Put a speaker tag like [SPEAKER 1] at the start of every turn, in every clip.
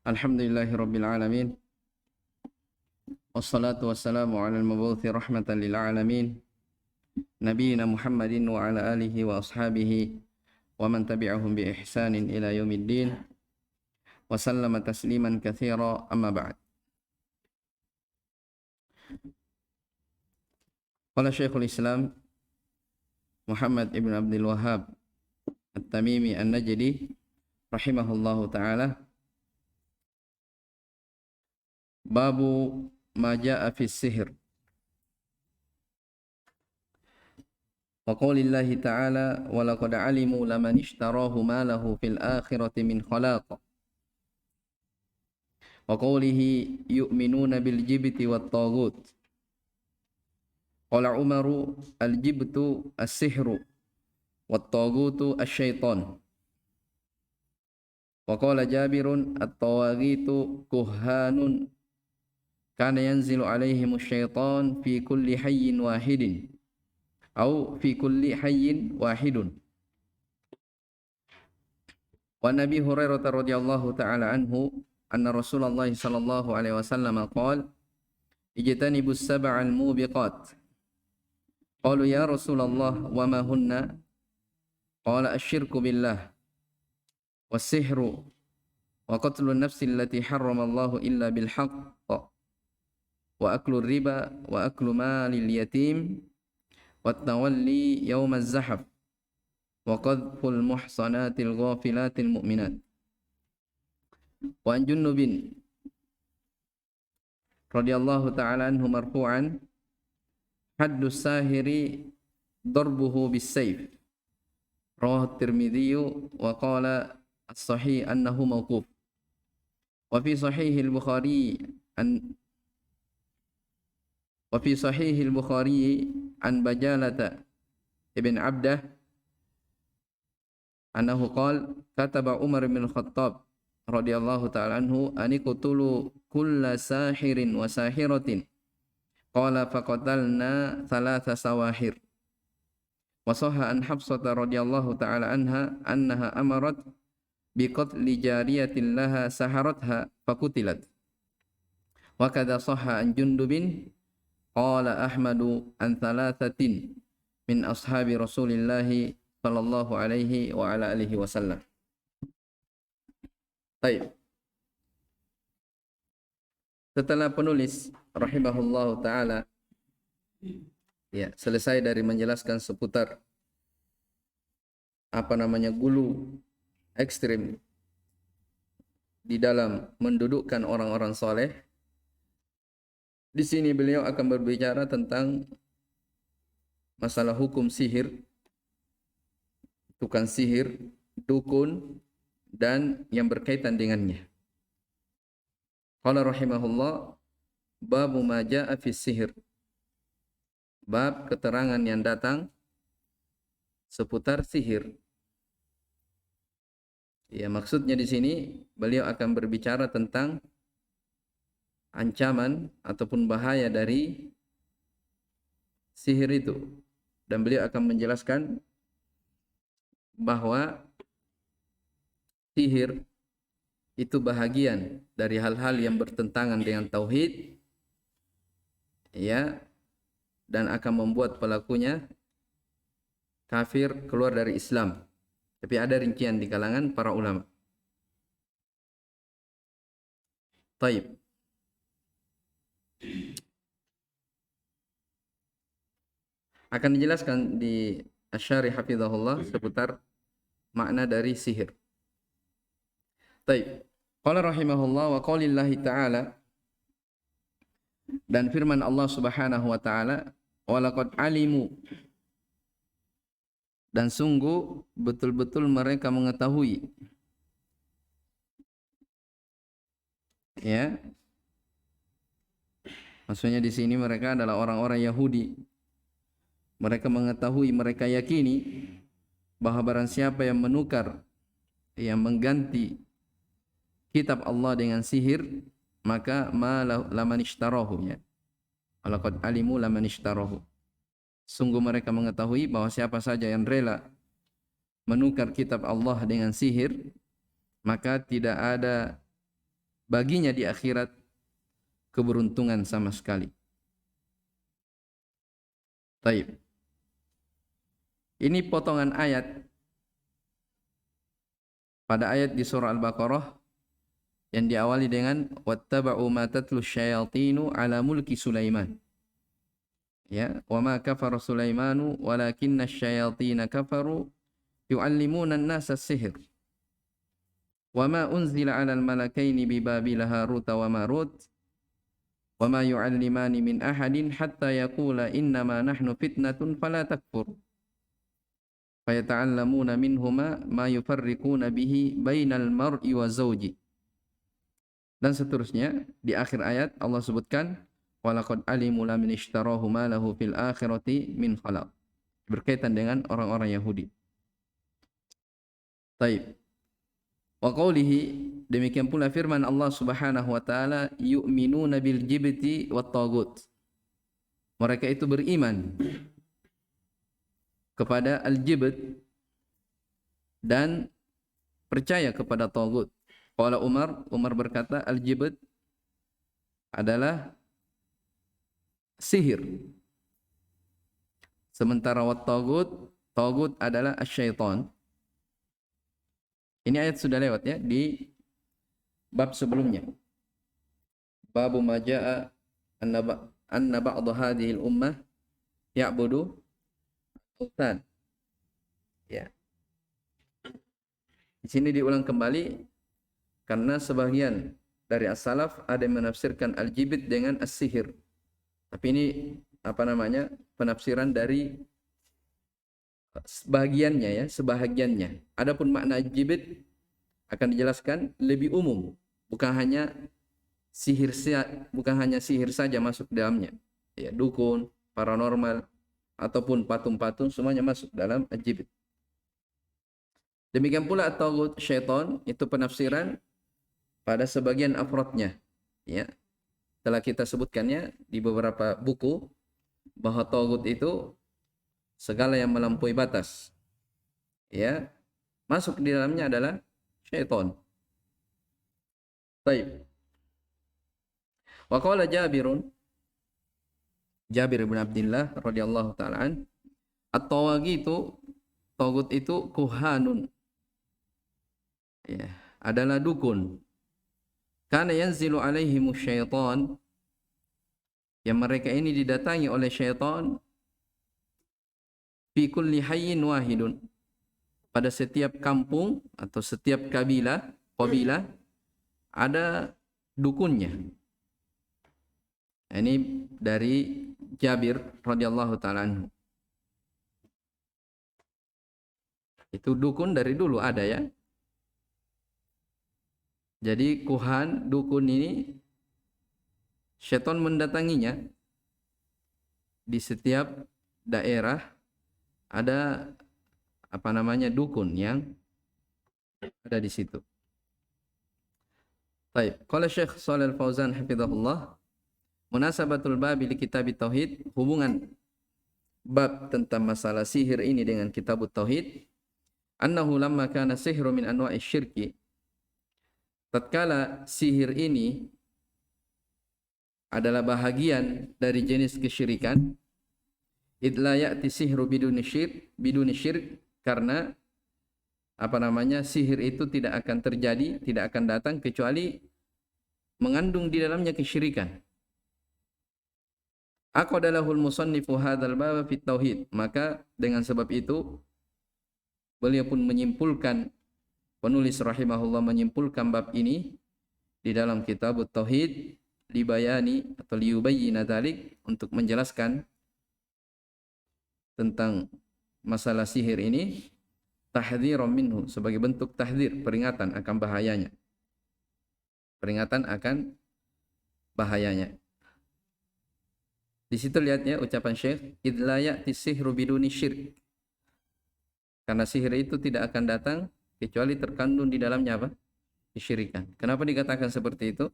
[SPEAKER 1] Alhamdulillahi Rabbil Alamin. Wassalatu wassalamu ala al-mabuthi rahmatan lil alamin. Nabiina Muhammadin wa ala alihi wa ashabihi wa man tabi'ahum bi ihsanin ila yaumiddin. Wa sallama tasliman katsira amma ba'd. Qala Syekhul Islam Muhammad ibn Abdul Wahhab At-Tamimi An-Najdi rahimahullahu ta'ala, babu ma jaa fi sihr. Wa qaulillahi ta'ala wa laqad alimu laman ishtarahu ma lahu fil akhirati min khalaq. Wa qaulihi yu'minuna bil jibti wat taghut. Qala Umaru al-jibtu as-sihru wat taghutu asy-syaitan. Wa qala Jabirun at-tawaghitu kuhanun kana yanzilu alaihim asy-syaitan fi kulli hayyin wahidin au fi kulli hayyin wahidun. Wa Nabi Hurairah radhiyallahu ta'ala anhu anna Rasulullah sallallahu alaihi wasallam qala ijtanibus sab'al mubiqat. Qalu ya Rasulullah wa ma hunna? Qala asy-syirku billah was-sihru wa qatlun nafsi allati harramallahu illa bil haqq wa aklu riba wa aklu malil yatim wa tawalli yawmaz zahaf wa qadful muhsanatil ghafilatil mu'minat. Wa an Junnubin radhiyallahu ta'ala anhu marfu'an haddus sahiri darbuhu bis-sayf. Rawahu Tirmidzi wa qala as-sahih annahu mauquf. Wa fi sahih al-Bukhari an Bajalata ibn Abdah annahu qala kataba Umar bin Khattab radhiyallahu ta'ala anhu aniqtulu kulla sahirin wa sahiratin. Qala faqatalna thalatha sawahir. Wa sahha an Hafsata radhiyallahu ta'ala anha annaha amarat biqatli jariyatin laha saharatha fakutilat. Wa kadha sahha an Jundubin qala Ahmadu an thalathatin min ashabi Rasulillah sallallahu alaihi wa ala alihi wasallam. Baik. Setelah penulis rahimahullahu ta'ala selesai dari menjelaskan seputar gulu ekstrim di dalam mendudukkan orang-orang soleh, di sini beliau akan berbicara tentang masalah hukum sihir, tukang sihir, dukun, dan yang berkaitan dengannya. Qala rahimahullah, babu ma jaa fi sihir. Bab keterangan yang datang seputar sihir. Ya, maksudnya di sini beliau akan berbicara tentang ancaman ataupun bahaya dari sihir itu, dan beliau akan menjelaskan bahwa sihir itu bahagian dari hal-hal yang bertentangan dengan tauhid, ya, dan akan membuat pelakunya kafir, keluar dari Islam. Tapi ada rincian di kalangan para ulama. Taib. Akan dijelaskan di Asy-Syarih hafizahullah seputar makna dari sihir. Taib. Qala rahimahullah wa qaulillahi ta'ala, dan firman Allah Subhanahu wa ta'ala, wa laqad alimu, dan sungguh betul-betul mereka mengetahui. Ya. Maksudnya di sini mereka adalah orang-orang Yahudi. Mereka mengetahui, mereka yakini bahwa barang siapa yang menukar, yang mengganti kitab Allah dengan sihir, maka laman ishtarahu, ya. Walaqad alimu laman ishtarahu. Sungguh mereka mengetahui bahwa siapa saja yang rela menukar kitab Allah dengan sihir, maka tidak ada baginya di akhirat keberuntungan sama sekali. Baik. Ini potongan ayat pada ayat di surah Al-Baqarah yang diawali dengan wattaba'u ma tatlu syayatinu ala mulki Sulaiman. Ya, wa ma kafara Sulaimanu walakinna syayatina kafaru yu'allimuna an-nasa as-sihr. Wa ma unzila 'alal malakaini bi Babila Harut wa Marut wa ma yu'allimani min ahadin hatta yaqula innama nahnu fitnatun fala takfur. Fayata'allamuna minhuma ma yufarriquna bihi bainal mar'i wa zawji. Dan seterusnya di akhir ayat Allah sebutkan walaqad alimu lamin ishtarahu ma lahu fil akhirati min khalaq. Berkaitan dengan orang-orang Yahudi. Baik. Wa qawlihi, demikian pula firman Allah Subhanahu wa taala yu'minuna bil jibti wat tagut. Mereka itu beriman kepada al-jibt dan percaya kepada tagut. Qala Umar berkata al-jibt adalah sihir. Sementara wat tagut adalah asyaitan. Ini ayat sudah lewat ya di bab sebelumnya. Babu ma jaa anna ba'd hadhihi al-ummah ya'budu Sultan. Ya. Di sini diulang kembali karena sebagian dari as-salaf ada yang menafsirkan al-jibt dengan as-sihir. Tapi ini penafsiran dari sebahagiannya. Adapun makna al-jibt akan dijelaskan lebih umum, bukan hanya sihir saja masuk dalamnya. Ya, dukun, paranormal ataupun patung-patung semuanya masuk dalam al-jibt. Demikian pula at-taghut syaitan itu penafsiran pada sebagian afrodnya. Ya. Telah kita sebutkannya di beberapa buku bahwa taghut itu segala yang melampaui batas. Ya. Masuk di dalamnya adalah syaitan. Baik. Wa qala Jabir bin Abdullah radhiyallahu taala an, taghut itu kuhanun. Ya, adalah dukun. Kana yanzilu alaihimu syaitan, yang mereka ini didatangi oleh syaitan fi kulli hayyin wahidun, pada setiap kampung atau setiap kabilah ada dukunnya. Ini dari Jabir radhiyallahu taala anhu. Itu dukun dari dulu ada ya. Jadi kuhan, dukun ini syaitan mendatanginya. Di setiap daerah ada dukun yang ada di situ. Baik, qala Syekh Shalih Al-Fauzan hafizahullah, munasabatul babi li kitab tauhid, hubungan bab tentang masalah sihir ini dengan kitab tauhid, annahu lamma kana sihru min anwa'i syirki, tatkala sihir ini adalah bahagian dari jenis kesyirikan, idla ya'ti sihru biduni syirk, karena sihir itu tidak akan terjadi, tidak akan datang kecuali mengandung di dalamnya kesyirikan. Aqadalahul musannifu hadzal bab fi tauhid, maka dengan sebab itu beliau pun menyimpulkan, penulis rahimahullah menyimpulkan bab ini di dalam kitab tauhid, libayani atau liyubayyina dzalik, untuk menjelaskan tentang masalah sihir ini, tahdhiran minhu, sebagai bentuk tahdzir, peringatan akan bahayanya. Peringatan akan bahayanya. Di situ lihatnya ucapan Syekh, idla ya'ti sihru biduni syirk. Karena sihir itu tidak akan datang kecuali terkandung di dalamnya apa? Kesyirikan. Kenapa dikatakan seperti itu?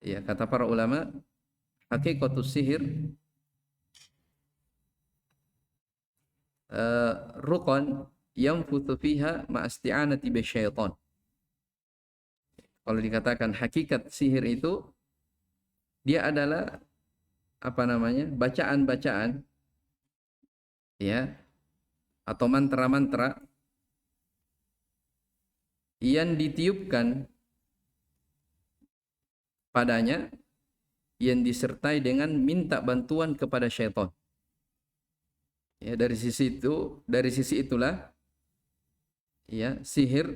[SPEAKER 1] Ya, kata para ulama, hakikatus sihir ruqan yanfuthu fiha ma'asti'anati bisyaitan. Kalau dikatakan hakikat sihir itu, dia adalah bacaan-bacaan, ya, atau mantra-mantra yang ditiupkan padanya, yang disertai dengan minta bantuan kepada syaitan. Ya, dari sisi itulah, ya, sihir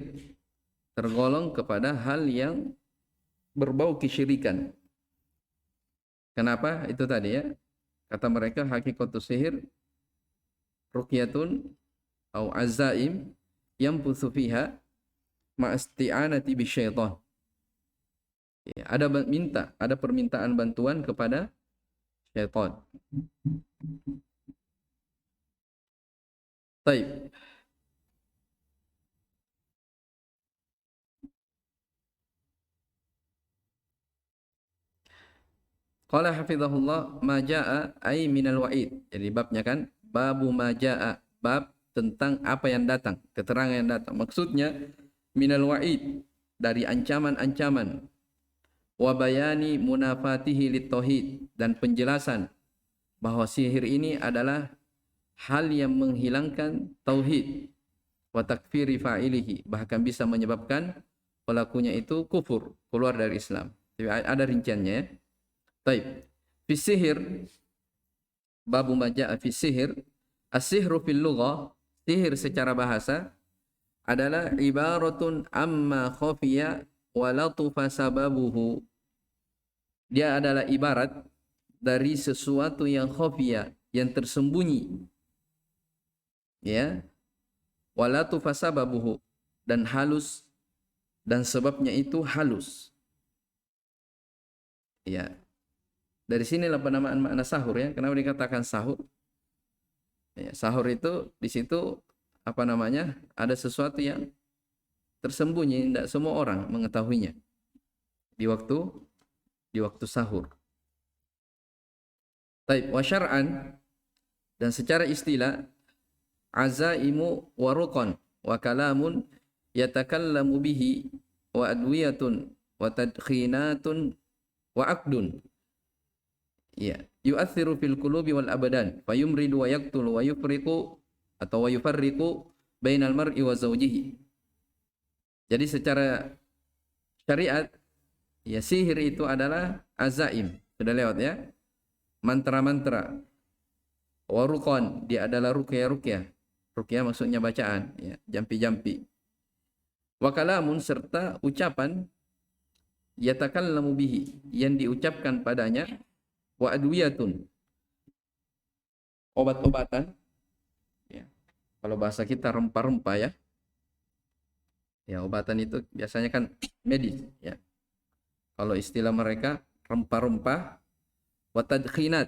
[SPEAKER 1] tergolong kepada hal yang berbau kesyirikan. Kenapa? Itu tadi, ya, kata mereka hakikatus sihir ruqyatun au azaim yang fiha ma'asti'anati bisyaitan. Ya, ada permintaan bantuan kepada syaitan. Baik. Qala hafizahullah ma jaa ay minal wa'id. Jadi babnya kan babu ma jaa, bab tentang apa yang datang, keterangan yang datang. Maksudnya minal wa'id, dari ancaman-ancaman, wa bayani munafatihi litauhid, dan penjelasan bahwa sihir ini adalah hal yang menghilangkan tauhid, wa takfiri fa'ilihi, bahkan bisa menyebabkan pelakunya itu kufur, keluar dari Islam. Jadi ada rinciannya, ya. Taib. Fi sihir, babu ma jaa fi sihir, as-sihru fil lughah, sihir secara bahasa adalah ibaratun amma khafiya wa latufa sababuhu. Dia adalah ibarat dari sesuatu yang khafiya, yang tersembunyi, ya, wa latufa sababuhu, dan halus, dan sebabnya itu halus. Ya. Dari sinilah penamaan makna sahur, ya. Kenapa dikatakan sahur? Ya, sahur itu di situ ada sesuatu yang tersembunyi, tidak semua orang mengetahuinya di waktu sahur. Taib, wa syar'an, dan secara istilah, azaimu wa ruqan wa kalamun yatakallamu bihi wa adwiyatun wa tadkhinatun wa aqdun. Ya, yu'athiru fil qulubi wal abadan, fayumridu wa yaqtulu wa yufriqu atau wa yufarriqu bainal mar'i wa zawjihi. Jadi secara syariat, ya, sihir itu adalah azaim, sudah lewat, ya, mantra-mantra. Wa ruqan, dia adalah ruqyah. Ruqyah maksudnya bacaan, ya, jampi-jampi. Wa kalamun, serta ucapan, yatakallamu bihi, yang diucapkan padanya, wa adwiyatun, obat-obatan, ya. Kalau bahasa kita rempah-rempah, ya. Ya, obatan itu biasanya kan medis, ya. Kalau istilah mereka rempah-rempah, wa tadkhinat,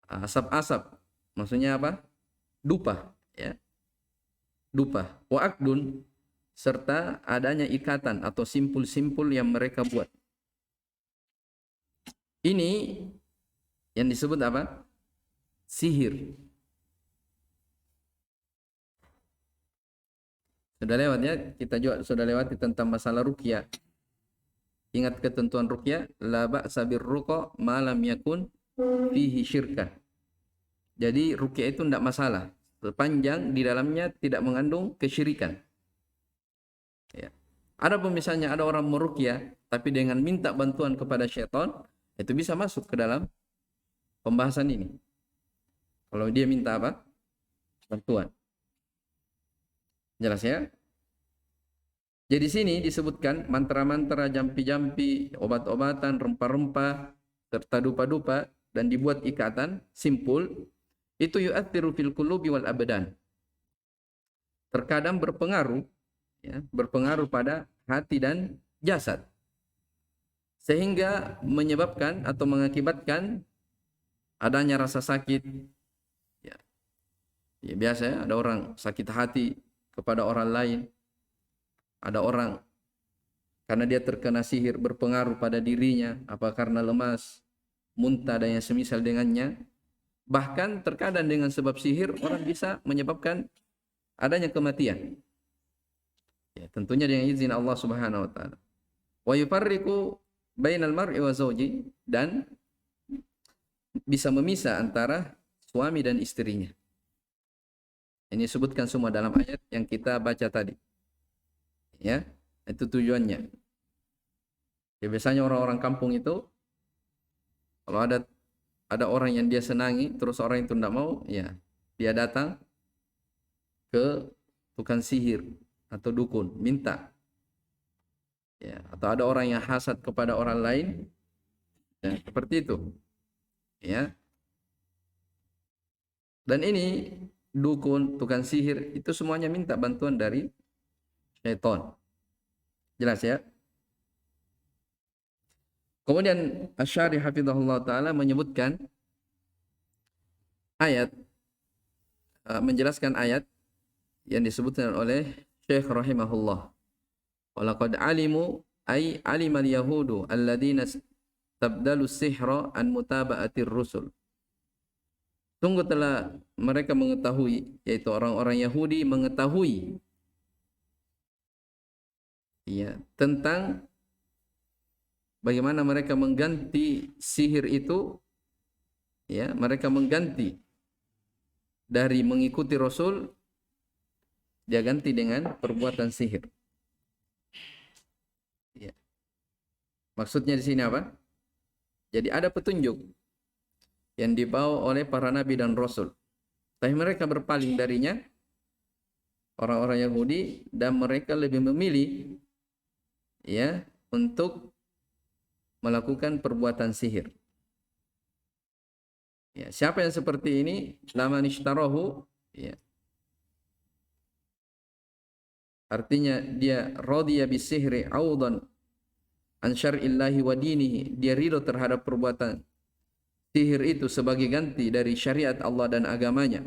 [SPEAKER 1] asap-asap, maksudnya apa? Dupa, ya. Dupa. Wa aqdun, serta adanya ikatan atau simpul-simpul yang mereka buat. Ini yang disebut apa? Sihir. Sudah lewat, ya, kita juga sudah lewati tentang masalah ruqyah. Ingat ketentuan ruqyah, la ba'sa birruqa ma lam yakun fihi syirkan. Jadi ruqyah itu tidak masalah sepanjang di dalamnya tidak mengandung kesyirikan. Ya. Ada misalnya ada orang meruqyah tapi dengan minta bantuan kepada syaitan, itu bisa masuk ke dalam pembahasan ini. Kalau dia minta apa? Bantuan. Jelas, ya? Jadi sini disebutkan mantra-mantra, jampi-jampi, obat-obatan, rempah-rempah, serta dupa-dupa, dan dibuat ikatan, simpul, itu yu'athiru fil qulubi wal abadan. Terkadang berpengaruh, ya, berpengaruh pada hati dan jasad, sehingga menyebabkan atau mengakibatkan adanya rasa sakit. Ya, ya, biasa, ya, ada orang sakit hati kepada orang lain. Ada orang karena dia terkena sihir berpengaruh pada dirinya, apa karena lemas, muntah, dan yang semisal dengannya. Bahkan terkadang dengan sebab sihir orang bisa menyebabkan adanya kematian. Ya, tentunya dengan izin Allah Subhanahu wa taala. Wa yufarriqu bainal mar'i wa zawji, dan bisa memisah antara suami dan istrinya. Ini disebutkan semua dalam ayat yang kita baca tadi. Ya, itu tujuannya. Ya, biasanya orang-orang kampung itu kalau ada orang yang dia senangi terus orang itu tidak mau, ya dia datang ke tukang sihir atau dukun minta. Ya, atau ada orang yang hasad kepada orang lain, ya, seperti itu. Ya. Dan ini dukun, tukang sihir itu semuanya minta bantuan dari syaitan. Jelas ya? Kemudian Asy-Syarih hafizahullah taala menyebutkan ayat, menjelaskan ayat yang disebutkan oleh Syekh rahimahullah. Walaqad alimu ay alimal yahudu alladzina tabdalu sihra an mutaba'atir rusul. Sungguh telah mereka mengetahui, yaitu orang-orang Yahudi mengetahui, ya, tentang bagaimana mereka mengganti sihir itu, ya, mereka mengganti dari mengikuti Rasul, dia ganti dengan perbuatan sihir. Ya. Maksudnya di sini apa? Jadi ada petunjuk yang dibawa oleh para nabi dan rasul, tapi mereka berpaling darinya, orang-orang Yahudi, dan mereka lebih memilih, ya, untuk melakukan perbuatan sihir. Ya, siapa yang seperti ini? Laman ishtarahu, ya. Artinya dia radiya bisihri audan an syar'illahi wa dinihi, dia ridho terhadap perbuatan sihir itu sebagai ganti dari syariat Allah dan agamanya,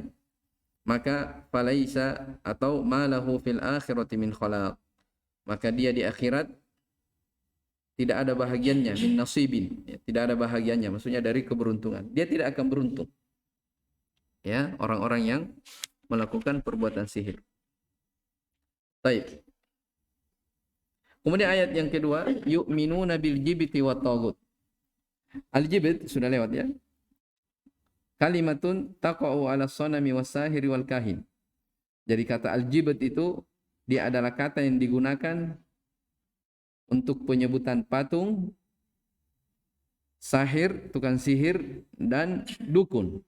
[SPEAKER 1] maka falaisa atau malahu fil akhirati min khalaq, maka dia di akhirat tidak ada bahagiannya, min nasibin, ya, tidak ada bahagiannya, maksudnya dari keberuntungan, dia tidak akan beruntung. Ya, orang-orang yang melakukan perbuatan sihir. Baik. Kemudian ayat yang kedua, yu'minuna bil jibti wat taghut. Al-jibt sudah lewat ya. Kalimatun taqa'u 'ala sanami was-sahiri wal kahin. Jadi kata al-jibt itu dia adalah kata yang digunakan untuk penyebutan patung, sahir, tukang sihir, dan dukun.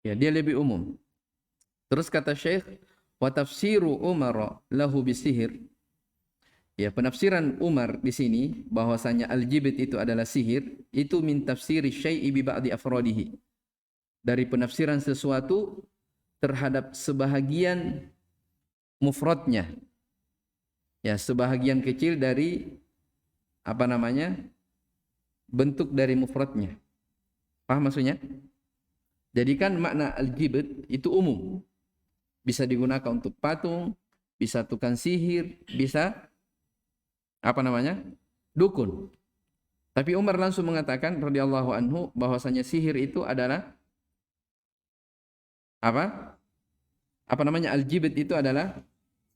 [SPEAKER 1] Ya, dia lebih umum. Terus kata Syekh, wa tafsiru Umar lahu bisihir. Ya, penafsiran Umar di sini bahwasanya al-jibt itu adalah sihir, itu min tafsiri syai'i bi ba'di afradihi. Dari penafsiran sesuatu terhadap sebahagian mufradnya. Ya, sebahagian kecil dari apa namanya? Bentuk dari mufradnya. Paham maksudnya? Jadi kan makna al-jibt itu umum. Bisa digunakan untuk patung, bisa tukang sihir, bisa apa namanya? Dukun. Tapi Umar langsung mengatakan radhiyallahu anhu bahwasanya sihir itu adalah apa? Apa namanya? Al-jibt itu adalah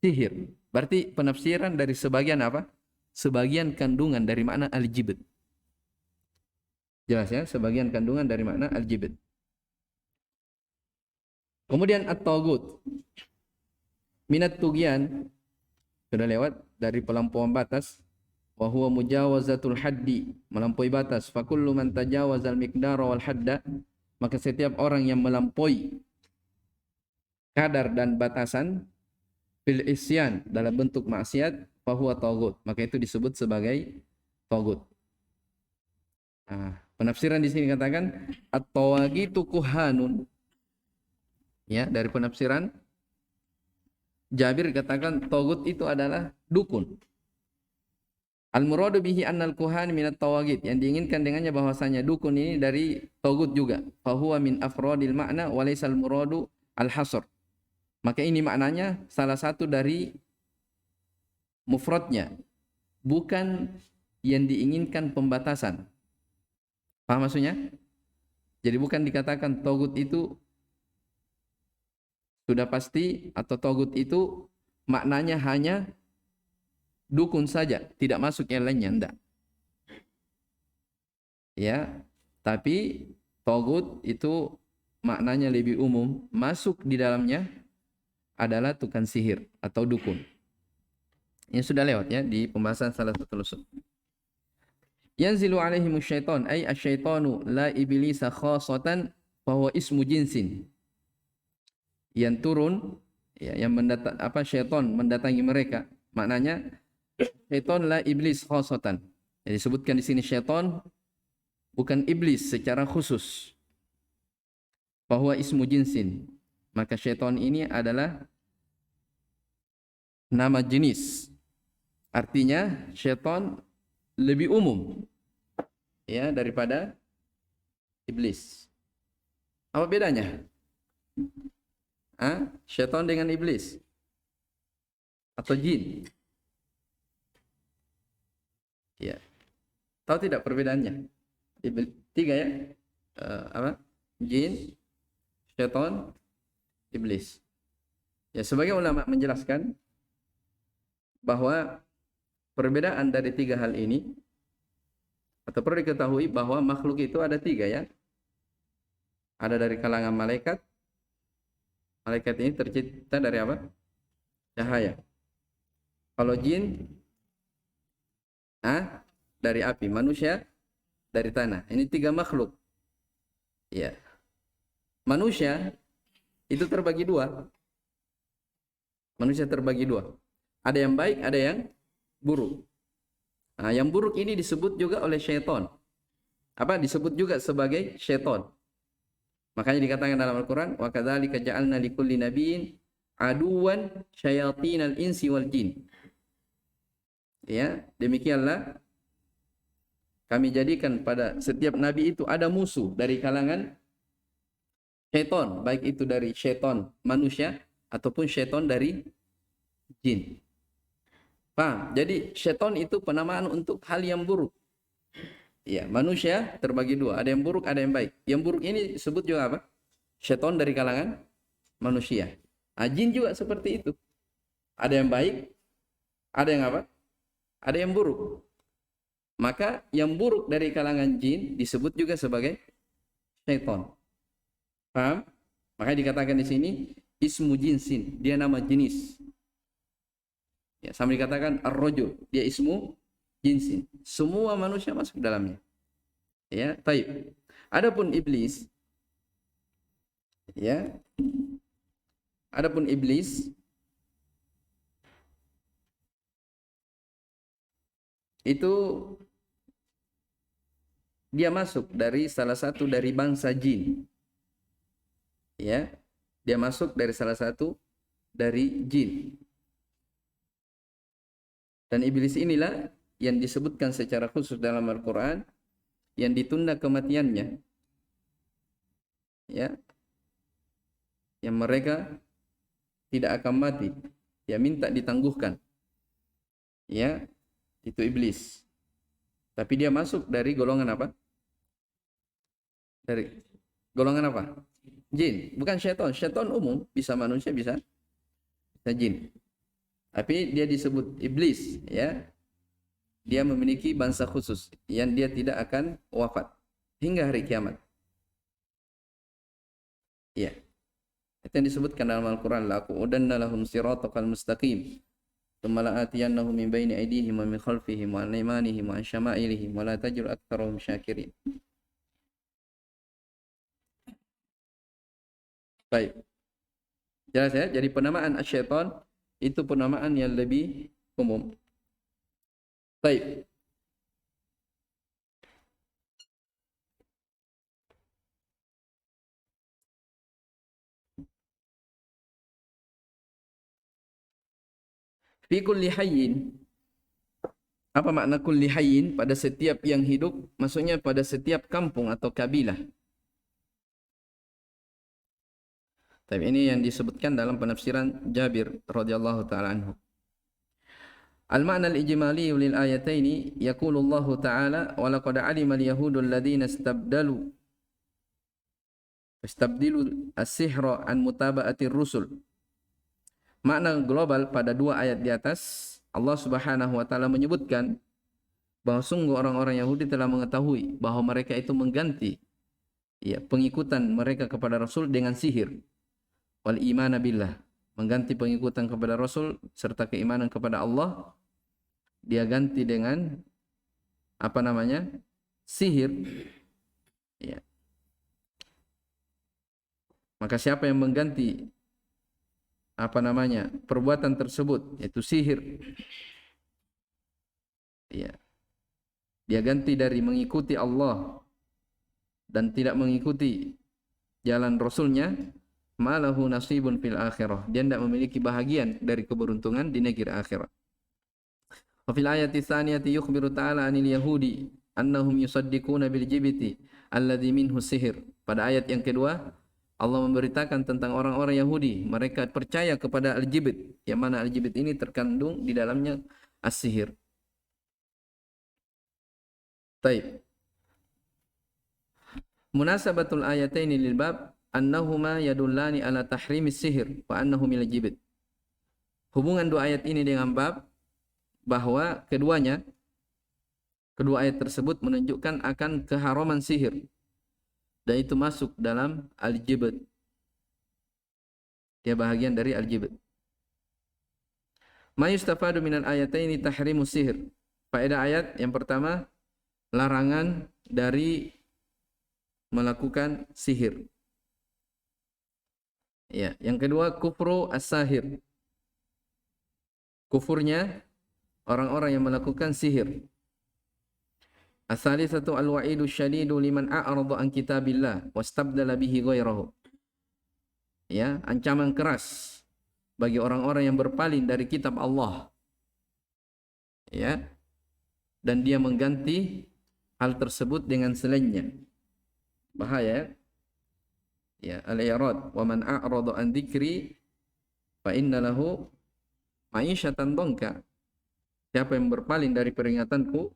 [SPEAKER 1] sihir. Berarti penafsiran dari sebagian apa? Sebagian kandungan dari makna al-jibt. Jelas ya, sebagian kandungan dari makna al-jibt. Kemudian at-taghut. Minat tughyan sudah lewat, dari pelampauan batas. Wa huwa mujawazatul haddi, melampaui batas. Fa kullu man tajawazal miqdara wal hadda, maka setiap orang yang melampaui kadar dan batasan fil isyan, dalam bentuk maksiat, fa huwa taghut, maka itu disebut sebagai taghut. Penafsiran di sini katakan at-tawaghitu kuhanun. Ya, dari penafsiran Jabir katakan taghut itu adalah dukun. Al-muradu bihi annal kuhan minat tawaghit, yang diinginkan dengannya bahwasanya dukun ini dari taghut juga. Fa huwa min afradil ma'na wa laysa al-muradu al-hasr. Maka ini maknanya salah satu dari mufradnya, bukan yang diinginkan pembatasan. Paham maksudnya? Jadi bukan dikatakan taghut itu sudah pasti, atau taghut itu maknanya hanya dukun saja, tidak masuk yang lainnya, enggak. Ya, tapi togut itu maknanya lebih umum, masuk di dalamnya adalah tukang sihir atau dukun. Yang sudah lewat ya di pembahasan salah satu usul. Yanzilu alaihim syaitan ay asyaitanu la iblisa khasatan bahwa ismu jinsin. Yang turun ya, yang syaitan mendatangi mereka. Maknanya syaitan la iblis khasatan. Jadi disebutkan di sini syaitan bukan iblis secara khusus. Bahwa ismu jinsin. Maka syaitan ini adalah nama jenis. Artinya syaitan lebih umum ya daripada iblis. Apa bedanya? Syaitan dengan iblis atau jin? Ya. Tahu tidak perbedaannya? Tiga ya. Jin, syaitan, iblis. Ya, sebagai ulama menjelaskan bahwa perbedaan dari tiga hal ini, atau perlu diketahui bahwa makhluk itu ada tiga ya. Ada dari kalangan malaikat. Malaikat ini tercipta dari apa? Cahaya. Kalau jin, dari api. Manusia dari tanah. Ini tiga makhluk. Ya. Manusia itu terbagi dua. Manusia terbagi dua. Ada yang baik, ada yang buruk. Nah, yang buruk ini disebut juga oleh syaitan. Disebut juga sebagai syaitan. Makanya dikatakan dalam Al-Quran, wa kadzalika ja'alna likulli nabiyyin aduwan syayatinal insi wal jin. Ya, demikianlah kami jadikan pada setiap nabi itu ada musuh dari kalangan syaitan, baik itu dari syaitan manusia ataupun syaitan dari jin. Paham? Jadi syaitan itu penamaan untuk hal yang buruk. Ya, manusia terbagi dua, ada yang buruk, ada yang baik. Yang buruk ini disebut juga apa? Syaitan dari kalangan manusia. Jin juga seperti itu. Ada yang baik, ada yang apa? Ada yang buruk. Maka yang buruk dari kalangan jin disebut juga sebagai syaitan. Paham? Makanya dikatakan di sini ismu jinsin, dia nama jenis. Ya, sama dikatakan ar-rajul, dia ismu jinsin. Semua manusia masuk dalamnya. Ya, taib. Adapun iblis, ya. Adapun iblis itu dia masuk dari salah satu dari bangsa jin. Ya. Dia masuk dari salah satu dari jin. Dan iblis inilah yang disebutkan secara khusus dalam Al-Quran, yang ditunda kematiannya. Ya. Yang mereka tidak akan mati. Ya, minta ditangguhkan. Ya, itu iblis. Tapi dia masuk dari golongan apa? Dari golongan apa? Jin, bukan syaitan. Syaitan umum, bisa manusia, bisa jin. Tapi dia disebut iblis, ya. Dia memiliki bangsa khusus yang dia tidak akan wafat hingga hari kiamat. Ya. Itu yang disebutkan dalam Al-Quran, la'aqudanna lahum siratal mustaqim. Tsumma la'atiyannahum min baini aydihim wa min khalfihim wa an aymanihim wa an syama'ilihim wa la tajru aktsarahum syakirin. Baik. Jelas ya? Jadi penamaan asyaitan itu penamaan yang lebih umum. Baik. Fi kulli hayyin. Apa makna kulli hayyin? Pada setiap yang hidup, maksudnya pada setiap kampung atau kabilah. Tapi ini yang disebutkan dalam penafsiran Jabir radhiyallahu taala anhu. Al-ma'na al-ijmali lil ayataini yaqulu Allah ta'ala wa laqad 'alima al-yahudu alladhina istabdilu as-sihra an mutaba'ati rusul. Makna global pada dua ayat di atas Allah Subhanahu wa taala menyebutkan bahwa sungguh orang-orang Yahudi telah mengetahui bahwa mereka itu mengganti pengikutan mereka kepada Rasul dengan sihir. Wal imana billah, mengganti pengikutan kepada Rasul serta keimanan kepada Allah, dia ganti dengan sihir. Ya. Maka siapa yang mengganti perbuatan tersebut, yaitu sihir, dia ganti dari mengikuti Allah dan tidak mengikuti jalan Rasulnya, malahu nasibun fil akhirah, dia tidak memiliki bahagian dari keberuntungan di negeri akhirat. Wa fil ayati tsaniyati yukhbiru ta'ala 'anil yahudi annahum yusaddiquna bil jibti alladhi minhu sihir. Pada ayat yang kedua Allah memberitakan tentang orang-orang Yahudi, mereka percaya kepada al-jibt, yang mana al-jibt ini terkandung di dalamnya as-sihir. Taib. Munasabatul ayataini lil bab annahuma yadullani ala tahrimis sihir wa annahu minal jibt. Hubungan dua ayat ini dengan bab bahwa kedua ayat tersebut menunjukkan akan keharaman sihir dan itu masuk dalam al-jibt. Dia bahagian dari al-jibt. Ma yustafadu minal ayataini tahrimus sihir. Faedah ayat yang pertama, larangan dari melakukan sihir. Ya, yang kedua kufru as-sahir. Kufurnya orang-orang yang melakukan sihir. As-salisatu al-wa'idu syadidu liman a'rada an kitabillah wastabdala bihi ghairahu. Ya, ancaman keras bagi orang-orang yang berpaling dari kitab Allah. Ya. Dan dia mengganti hal tersebut dengan selainnya. Bahaya. Ya, al-i'rad wa man a'rada an dzikri fa inna lahu ma'isyatan dhanka. Siapa yang berpaling dari peringatanku,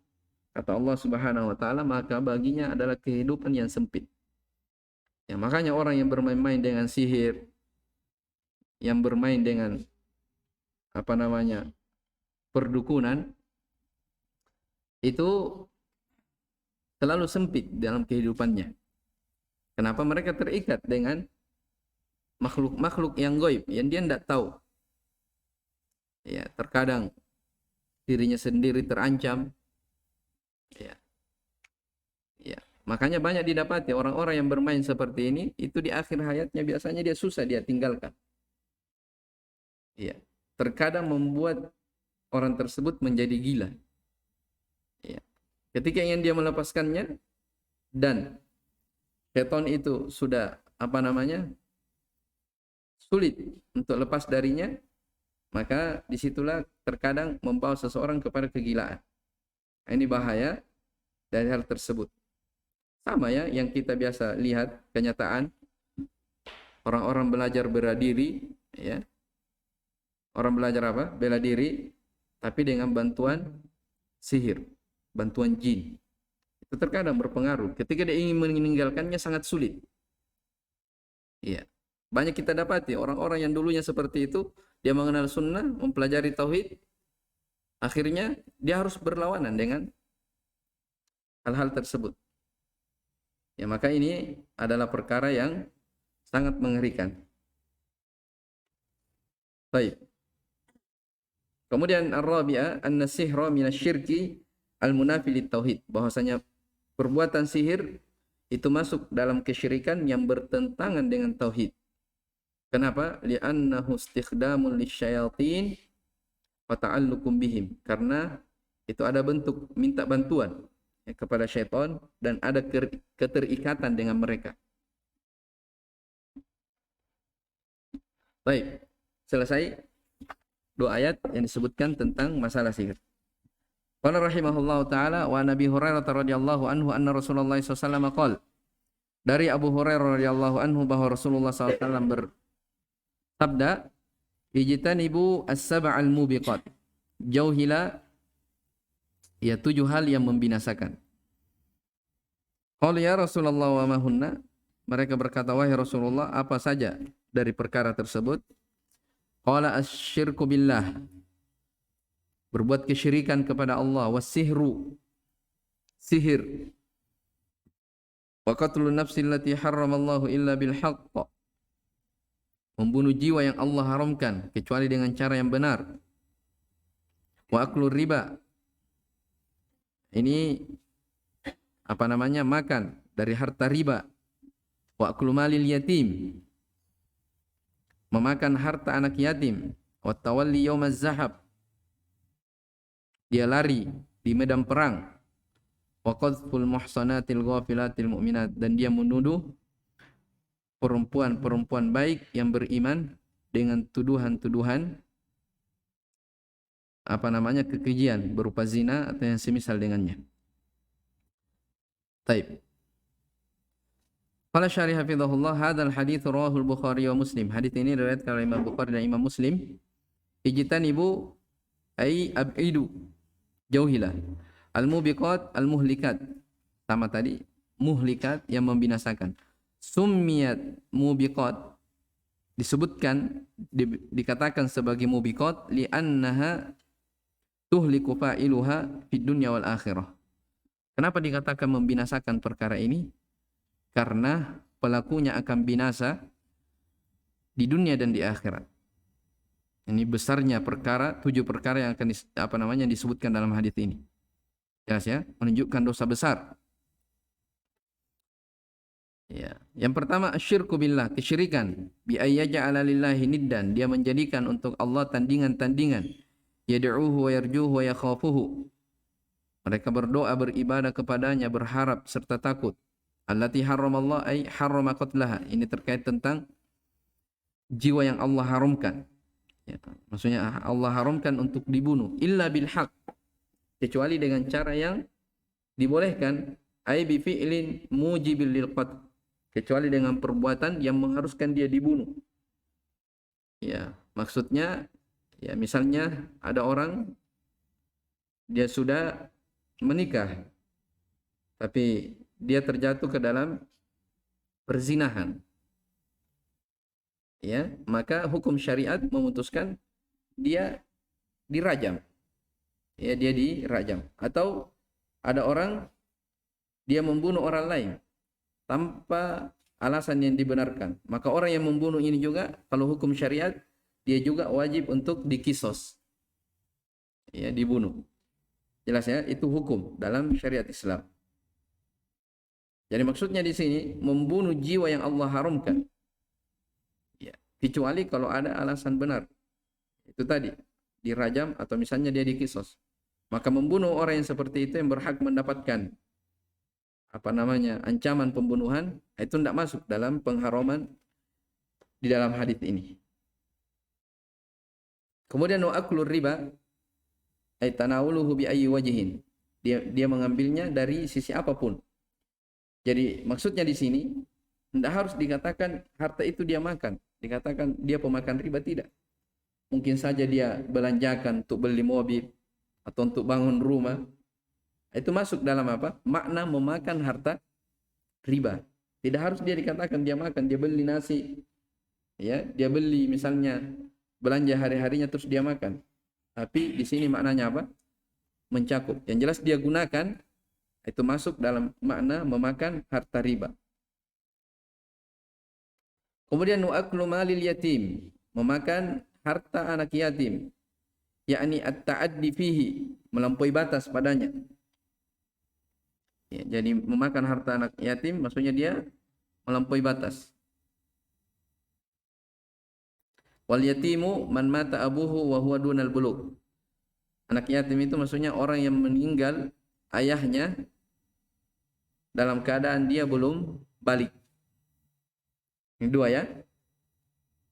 [SPEAKER 1] kata Allah Subhanahu wa taala, maka baginya adalah kehidupan yang sempit. Ya, makanya orang yang bermain-main dengan sihir, yang bermain dengan perdukunan, itu selalu sempit dalam kehidupannya. Kenapa? Mereka terikat dengan makhluk-makhluk yang gaib, yang dia tidak tahu. Ya, terkadang dirinya sendiri terancam. Ya. Ya. Makanya banyak didapati orang-orang yang bermain seperti ini, itu di akhir hayatnya biasanya dia susah dia tinggalkan. Ya. Terkadang membuat orang tersebut menjadi gila. Ya. Ketika ingin dia melepaskannya dan setan itu sudah sulit untuk lepas darinya, maka disitulah terkadang membawa seseorang kepada kegilaan. Ini bahaya dari hal tersebut. Sama ya yang kita biasa lihat kenyataan, orang-orang belajar bela diri, ya. Orang belajar bela diri, tapi dengan bantuan sihir, bantuan jin. Itu terkadang berpengaruh. Ketika dia ingin meninggalkannya sangat sulit. Iya. Banyak kita dapati orang-orang yang dulunya seperti itu, dia mengenal sunnah, mempelajari tauhid, akhirnya dia harus berlawanan dengan hal-hal tersebut. Ya, maka ini adalah perkara yang sangat mengerikan. Baik. Kemudian ar-rabi'ah an-nasihra minasyirki al-munafi lit-tauhid, bahwasanya perbuatan sihir itu masuk dalam kesyirikan yang bertentangan dengan tauhid. Kenapa? Li'annahu istikhdamun lisyayatin wa ta'alluqum bihim, karena itu ada bentuk minta bantuan kepada syaitan dan ada keterikatan dengan mereka. Baik, selesai dua ayat yang disebutkan tentang masalah sihir. Qala rahimahullahu taala wa Nabi Hurairah radhiyallahu anhu anna Rasulullah sallallahu alaihi wasallam qala, dari Abu Hurairah radhiyallahu anhu bahwa Rasulullah sallallahu alaihi wasallam bersabda, ijtanibu as-sab'al mubiqat, jauhilah 7 hal yang membinasakan. Qala ya Rasulullah wa ma hunna, mereka berkata, wahai Rasulullah, apa saja dari perkara tersebut? Qala asyirku billah, berbuat kesyirikan kepada Allah, wasihru, sihir, wa qatlun nafsi allati harramallahu illa bil haqq, membunuh jiwa yang Allah haramkan kecuali dengan cara yang benar, wa aklur riba, ini makan dari harta riba, wa aklu malil yatim, memakan harta anak yatim, wa tawalli yaumaz zahab, dia lari di medan perang, wa qadhful muhsanatil ghafilatil mu'minat, dan dia menuduh perempuan-perempuan baik yang beriman dengan tuduhan-tuduhan kekejian berupa zina atau yang semisal dengannya. Taib. Qala syarih hafizahullah, hadzal hadits rawahu al-Bukhari wa Muslim. Hadis ini diriwayatkan oleh Imam Bukhari dan Imam Muslim. Ijtanibu ay ab'idu, jauhilah, al-mubiqat al-muhlikat, sama tadi, muhlikat yang membinasakan. Summiyat mubiqat, disebutkan dikatakan sebagai mubiqat li'annaha tuhliku fa'iluha fid dunya wal akhirah. Kenapa dikatakan membinasakan perkara ini? Karena pelakunya akan binasa di dunia dan di akhirat. Ini besarnya perkara, 7 perkara yang akan disebutkan dalam hadis ini. Jelas ya, menunjukkan dosa besar. Ya, yang pertama asyirku billah, kesyirikan, bi ayyaja'ala lillahi niddan, dia menjadikan untuk Allah tandingan-tandingan. Yad'uhu wa yarjuhu wa yakhafuhu. Mereka berdoa, beribadah kepadanya, berharap serta takut. Allati harramallah ay harrama qatlaha. Ini terkait tentang jiwa yang Allah haramkan. Ya, maksudnya Allah haramkan untuk dibunuh illa bil haq, kecuali dengan cara yang dibolehkan, ay bi fi'lin mujibil lil qatl, kecuali dengan perbuatan yang mengharuskan dia dibunuh. Ya, maksudnya ya misalnya ada orang dia sudah menikah tapi dia terjatuh ke dalam perzinahan. Ya, maka hukum syariat memutuskan dia dirajam. Ya, dia dirajam. Atau ada orang dia membunuh orang lain tanpa alasan yang dibenarkan. Maka orang yang membunuh ini juga kalau hukum syariat dia juga wajib untuk dikisos. Ya, dibunuh. Jelas ya, itu hukum dalam syariat Islam. Jadi maksudnya di sini membunuh jiwa yang Allah haramkan. Kecuali kalau ada alasan benar. Itu tadi, dirajam atau misalnya dia dikisos. Maka membunuh orang yang seperti itu yang berhak mendapatkan ancaman pembunuhan, itu tidak masuk dalam pengharaman di dalam hadis ini. Kemudian wa aklur riba ay tanawuluhu bi ayyi wajhin. Dia mengambilnya dari sisi apapun. Jadi maksudnya di sini tidak harus dikatakan harta itu dia makan, dikatakan dia pemakan riba, tidak. Mungkin saja dia belanjakan untuk beli mobil atau untuk bangun rumah. Itu masuk dalam makna memakan harta riba. Tidak harus dia dikatakan dia makan, dia beli nasi, ya, dia beli misalnya belanja hari-harinya terus dia makan. Tapi di sini maknanya apa? Mencakup. Yang jelas dia gunakan itu masuk dalam makna memakan harta riba. Kemudian nu'aklu malil yatim, memakan harta anak yatim, yakni at-ta'addi fihi, melampaui batas padanya. Ya, jadi memakan harta anak yatim maksudnya dia melampaui batas. Wal yatimu man mata abuhu wa huwa dunal bulugh. Anak yatim itu maksudnya orang yang meninggal ayahnya dalam keadaan dia belum balik. Ini 2 ya.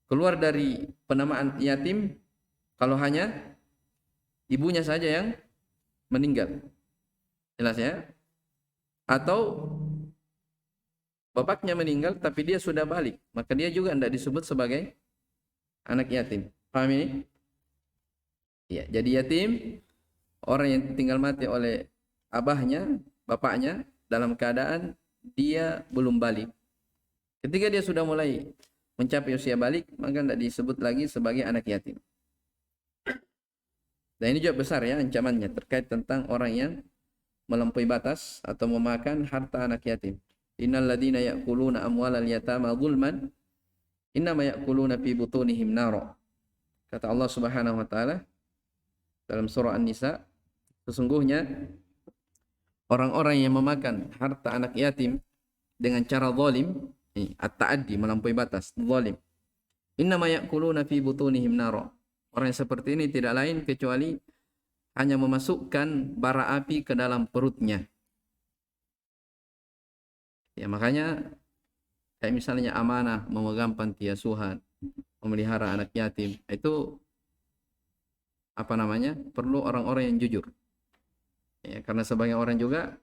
[SPEAKER 1] Keluar dari penamaan yatim kalau hanya ibunya saja yang meninggal. Jelas ya? Atau bapaknya meninggal tapi dia sudah balik, maka dia juga tidak disebut sebagai anak yatim. Paham ini? Ya, jadi yatim orang yang tinggal mati oleh abahnya, bapaknya dalam keadaan dia belum balik. Ketika dia sudah mulai mencapai usia balik, maka tidak disebut lagi sebagai anak yatim. Dan ini juga besar ya ancamannya terkait tentang orang yang melampaui batas atau memakan harta anak yatim. Innal ladzina ya'kuluna amwalal yatama zulman innama ya'kuluna fi butunihim nara. Kata Allah Subhanahu wa taala dalam surah An-Nisa, sesungguhnya orang-orang yang memakan harta anak yatim dengan cara zalim, at-ta'addi, melampaui batas, zalim. Innama ya'kuluna fi butunihim nara. Orang yang seperti ini tidak lain kecuali hanya memasukkan bara api ke dalam perutnya. Ya, makanya kayak misalnya amanah, memegang panti asuhan, memelihara anak yatim, itu apa namanya? Perlu orang-orang yang jujur. Ya, karena sebagian orang juga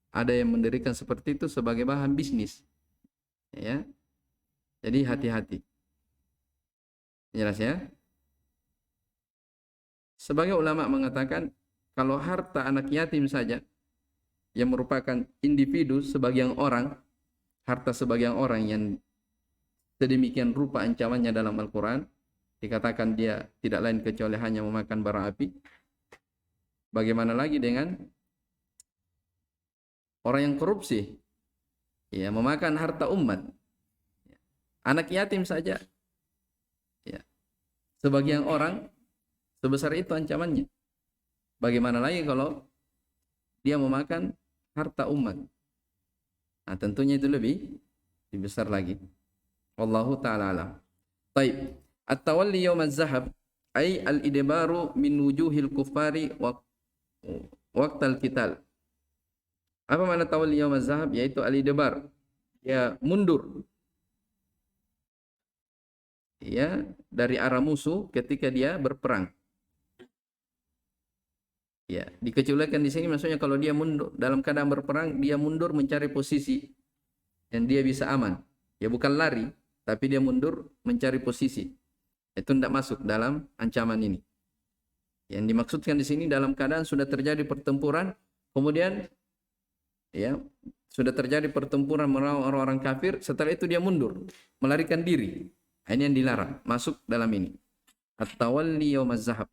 [SPEAKER 1] ada yang mendirikan seperti itu sebagai bahan bisnis. Ya. Jadi hati-hati. Jelas ya? Sebagai ulama mengatakan kalau harta anak yatim saja yang merupakan individu sebagian orang, harta sebagian orang yang sedemikian rupa ancamannya dalam Al-Quran, dikatakan dia tidak lain kecuali hanya memakan bara api. Bagaimana lagi dengan orang yang korupsi, ya, memakan harta umat, anak yatim saja, ya, sebagian orang sebesar itu ancamannya. Bagaimana lagi kalau dia memakan harta umat? Nah, tentunya itu lebih besar lagi. Wallahu ta'ala alam. Taib. At-tawalli yawm az-zahab ay al-idbaru min wujuhil kufari waqtal qital. Apa makna tawalli yawm az-zahab? Yaitu al-idbar. Ya, mundur. Ya, dari arah musuh ketika dia berperang. Ya, dikecualikan di sini maksudnya kalau dia mundur dalam keadaan berperang, dia mundur mencari posisi yang dia bisa aman. Ya, bukan lari, tapi dia mundur mencari posisi. Itu tidak masuk dalam ancaman ini. Yang dimaksudkan di sini dalam keadaan sudah terjadi pertempuran, kemudian ya, sudah terjadi pertempuran melawan orang-orang kafir, setelah itu dia mundur, melarikan diri. Ini yang dilarang, masuk dalam ini. At-tawalli yawm az-zahab.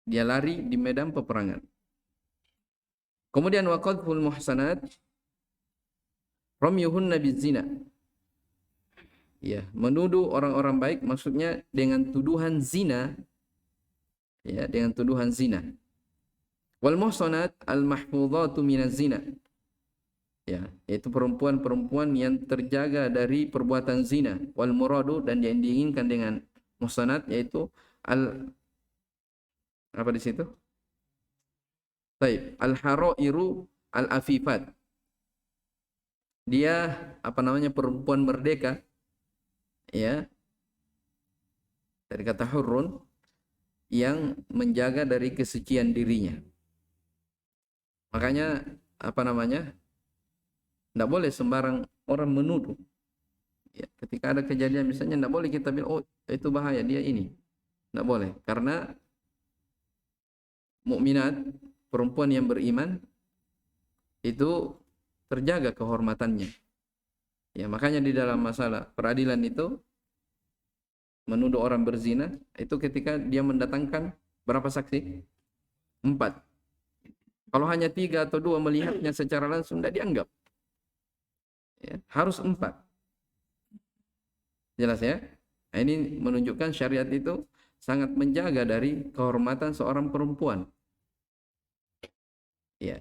[SPEAKER 1] Dia lari di medan peperangan. Kemudian waqadhul muhsanat ramyuhunna bizina. Ya, menuduh orang-orang baik maksudnya dengan tuduhan zina. Ya, dengan tuduhan zina. Wal muhsanat al mahfuzatu minaz zina. Ya, yaitu perempuan-perempuan yang terjaga dari perbuatan zina. Wal muradu, dan yang diinginkan dengan muhsanat yaitu apa di situ? Baik, al-harairu al-afifat. Dia apa namanya, perempuan merdeka, ya. Dari kata hurrun, yang menjaga dari kesucian dirinya. Makanya apa namanya? Tidak boleh sembarang orang menuduh. Ya, ketika ada kejadian misalnya tidak boleh kita bilang, oh itu bahaya dia ini. Tidak boleh, karena mukminat, perempuan yang beriman itu terjaga kehormatannya. Ya, makanya di dalam masalah peradilan itu menuduh orang berzina itu ketika dia mendatangkan berapa saksi? 4. Kalau hanya 3 atau 2 melihatnya secara langsung tidak dianggap. Ya, harus 4. Jelas ya? Nah, ini menunjukkan syariat itu sangat menjaga dari kehormatan seorang perempuan. Ya.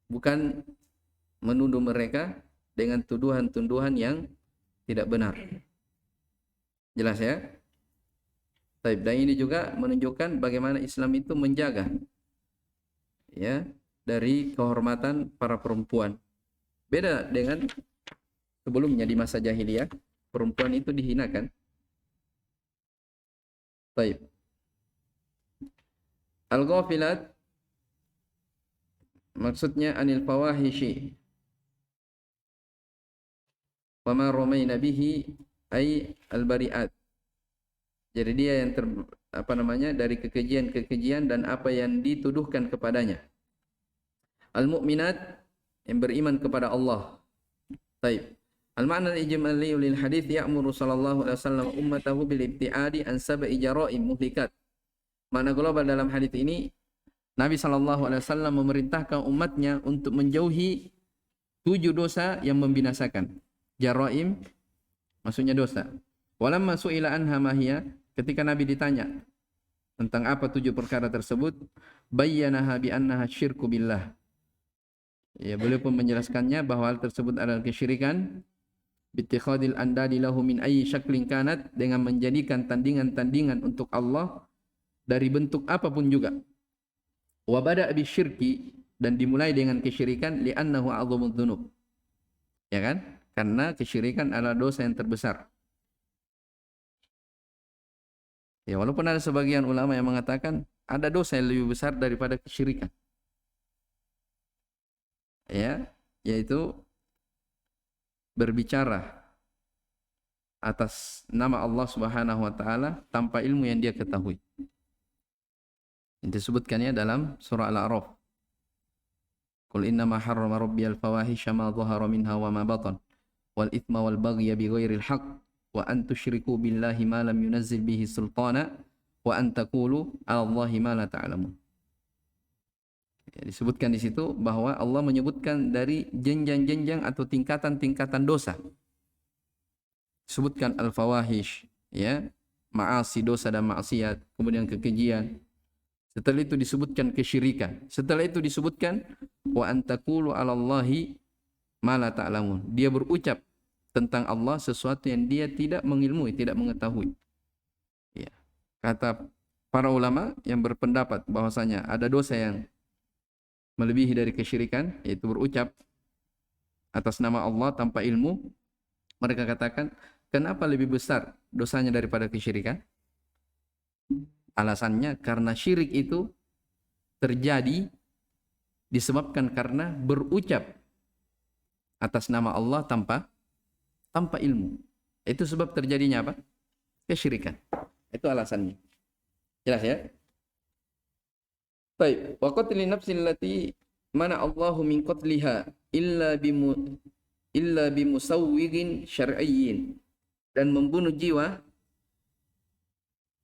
[SPEAKER 1] Bukan menuduh mereka dengan tuduhan-tuduhan yang tidak benar. Jelas ya? Baik, dan ini juga menunjukkan bagaimana Islam itu menjaga ya dari kehormatan para perempuan. Beda dengan sebelumnya di masa jahiliyah, perempuan itu dihinakan. Baik. Al-ghafilat maksudnya anil fawahishi wa ma ramaina bihi ay al-bari'at. Jadi dia yang dari kekejian-kekejian dan apa yang dituduhkan kepadanya. Al-mu'minat, yang beriman kepada Allah. Baik. Al-ma'na al-ijmali lil hadits ya'muru sallallahu alaihi wasallam ummatahu bil ibtiadi an sab'i jara'im muhlikat. Makna global dalam hadits ini, Nabi sallallahu alaihi wasallam memerintahkan umatnya untuk menjauhi 7 dosa yang membinasakan. Jara'im maksudnya dosa. Walamma su'ila anha mahiyya, ketika Nabi ditanya tentang apa 7 perkara tersebut, bayyanaha bi annaha syirku billah. Ya, beliau pun menjelaskannya bahwa hal tersebut adalah kesyirikan, bittikhadil andadi lahu min ayyi syaklin kanat, dengan menjadikan tandingan-tandingan untuk Allah dari bentuk apapun juga. Wa bada'a bisyirki, dan dimulai dengan kesyirikan, li'annahu a'dhamudz dzunub. Ya kan? Karena kesyirikan adalah dosa yang terbesar. Ya, walaupun ada sebagian ulama yang mengatakan ada dosa yang lebih besar daripada kesyirikan. Ya, yaitu berbicara atas nama Allah Subhanahu wa taala tanpa ilmu yang dia ketahui. Yang disebutkannya dalam surah Al-A'raf. Qul innama harrama rabbiyal fawahisha ma dhahara minha wa ma batan wal ithma wal baghya bighairil haqq wa an tusyriku billahi ma lam yunazzil bihi sultana wa an taqulu 'ala Allahi ma la ta'lamun. Ya, disebutkan di situ bahwa Allah menyebutkan dari jenjang-jenjang atau tingkatan-tingkatan dosa. Disebutkan al-fawahish, ya, ma'asi, dosa dan maksiat, kemudian kekejian. Setelah itu disebutkan kesyirikan. Setelah itu disebutkan wa an taqulu 'ala Allahi ma la ta'lamun. Dia berucap tentang Allah sesuatu yang dia tidak mengilmui, tidak mengetahui. Ya. Kata para ulama yang berpendapat bahwasanya ada dosa yang melebihi dari kesyirikan, yaitu berucap atas nama Allah tanpa ilmu. Mereka katakan, kenapa lebih besar dosanya daripada kesyirikan? Alasannya karena syirik itu terjadi disebabkan karena berucap atas nama Allah tanpa ilmu. Itu sebab terjadinya apa? Kesyirikan. Itu alasannya. Jelas ya? Baik, wa qatli nafsin allati mana Allahu min qatliha illa bimusawwigin syar'iyyin, dan membunuh jiwa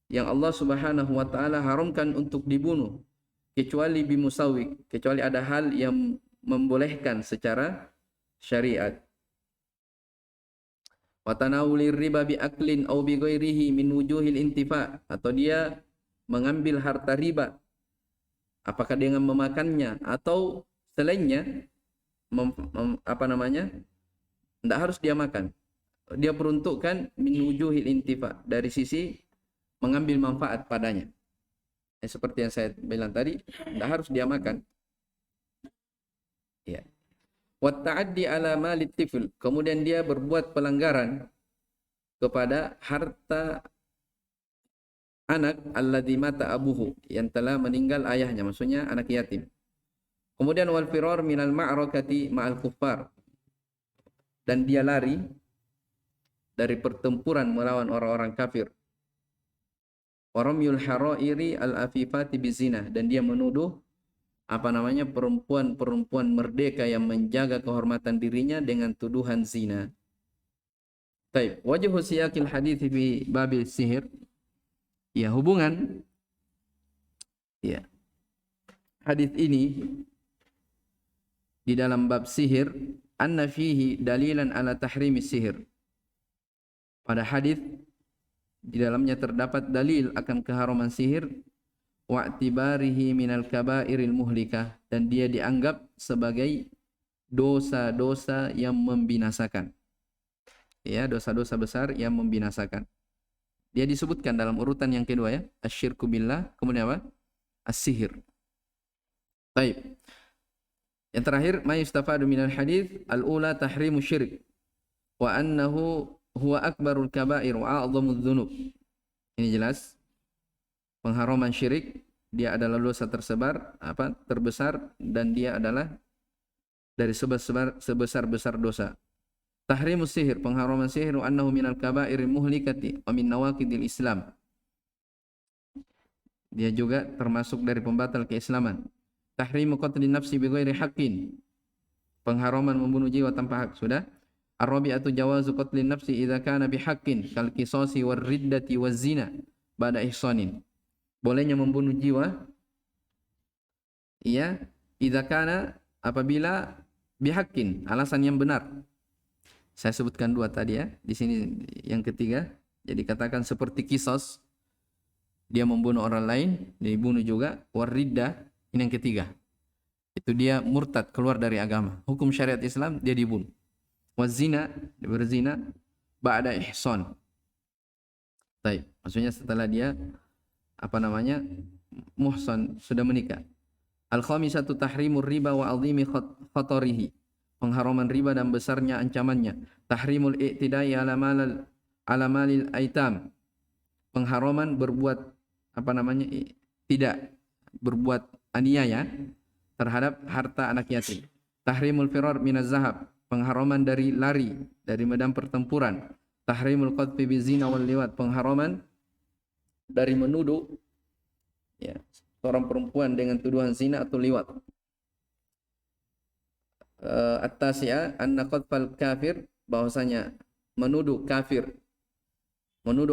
[SPEAKER 1] yang Allah Subhanahu wa taala haramkan untuk dibunuh kecuali bimusawwig, kecuali ada hal yang membolehkan secara syariat. Wa tanawulir riba bi aklin aw bi ghairihi min wujuhil intifa, atau dia mengambil harta riba apakah dengan memakannya atau selainnya, tidak harus dia makan. Dia peruntukkan min wujuhil intifa, dari sisi mengambil manfaat padanya. Seperti yang saya bilang tadi, tidak harus dia makan. Ya. Wa ta'addi ala malit tifl, kemudian dia berbuat pelanggaran kepada harta anak alladzi mata abuhu, yang telah meninggal ayahnya, maksudnya anak yatim. Kemudian wal firar minal ma'rakati ma'al kuffar, dan dia lari dari pertempuran melawan orang-orang kafir. Waramyul harairi al-afifati bizina, dan dia menuduh perempuan-perempuan merdeka yang menjaga kehormatan dirinya dengan tuduhan zina. Baik, wajhu siyaqil hadits fi babil sihir. Ya, hubungan ya hadis ini di dalam bab sihir, anna fihi dalilan ala tahrimi sihir. Pada hadis di dalamnya terdapat dalil akan keharaman sihir, wa i'tibarihi minal kabairil muhlikah, dan dia dianggap sebagai dosa-dosa yang membinasakan. Ya, dosa-dosa besar yang membinasakan. Dia disebutkan dalam urutan yang kedua, ya, asyirku billah, kemudian apa? As-sihir. Baik. Yang terakhir, ma yustafadu minal hadis al-ula tahrimu syirik wa annahu huwa akbarul kabair wa a'dhamudz dzunub. Ini jelas pengharaman syirik, dia adalah dosa terbesar, dan dia adalah dari sebesar-besar dosa. Tahrimus sihir, pengharaman sihir, wa annahu minal kabairil muhlikati wa min nawaqidil Islam. Dia juga termasuk dari pembatal keislaman. Tahrimu qatlin nafsi bighairi haqqin, pengharaman membunuh jiwa tanpa hak, sudah. Ar-rabi'atu jawazu qatlin nafsi idza kana bihaqqin kal qisasi war riddati waz zina ba'da ihsanin. Bolehnya membunuh jiwa ya idza kana apabila bihaqqin, alasan yang benar. Saya sebutkan dua tadi ya. Di sini yang ketiga. Jadi katakan seperti kisos, dia membunuh orang lain, dia dibunuh juga. Wariddah, ini yang ketiga. Itu dia murtad, keluar dari agama. Hukum syariat Islam, dia dibunuh. Wazina, dia berzina, ba'da ihsan. Baik, maksudnya setelah dia muhsan, sudah menikah. Al-khamisatu tahrimur riba wa azimi khatarihi. Pengharaman riba dan besarnya ancamannya. Tahrimul i'tidai ala malil aitam. Pengharaman berbuat tidak berbuat aniaya terhadap harta anak yatim. Tahrimul firar minaz zahab. Pengharaman dari lari dari medan pertempuran. Tahrimul qadfi bizina wal liwat. Pengharaman dari menuduh ya, seorang perempuan dengan tuduhan zina atau liwat. At-tasi'ah anna qadfal kafir, bahwasanya menuduh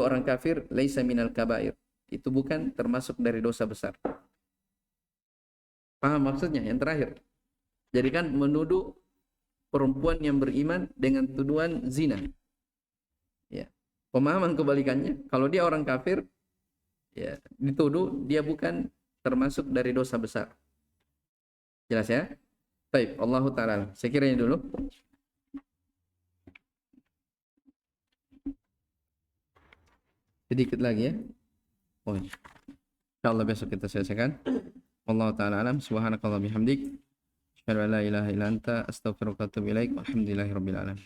[SPEAKER 1] orang kafir laisa minal kabair, itu bukan termasuk dari dosa besar. Paham maksudnya yang terakhir? Jadi kan menuduh perempuan yang beriman dengan tuduhan zina. Ya. Pemahaman kebalikannya, kalau dia orang kafir ya dituduh, dia bukan termasuk dari dosa besar. Jelas ya? Baik, Allahu ta'ala. Saya kira ini dulu. Sedikit lagi ya. Oh, insyaallah besok kita selesaikan. Wallahu ta'ala alam. Subhanakallah bihamdik. Asyhadu an la ilaha illa anta astaghfiruka wa atubu ilaik. Walhamdulillahirabbil alamin.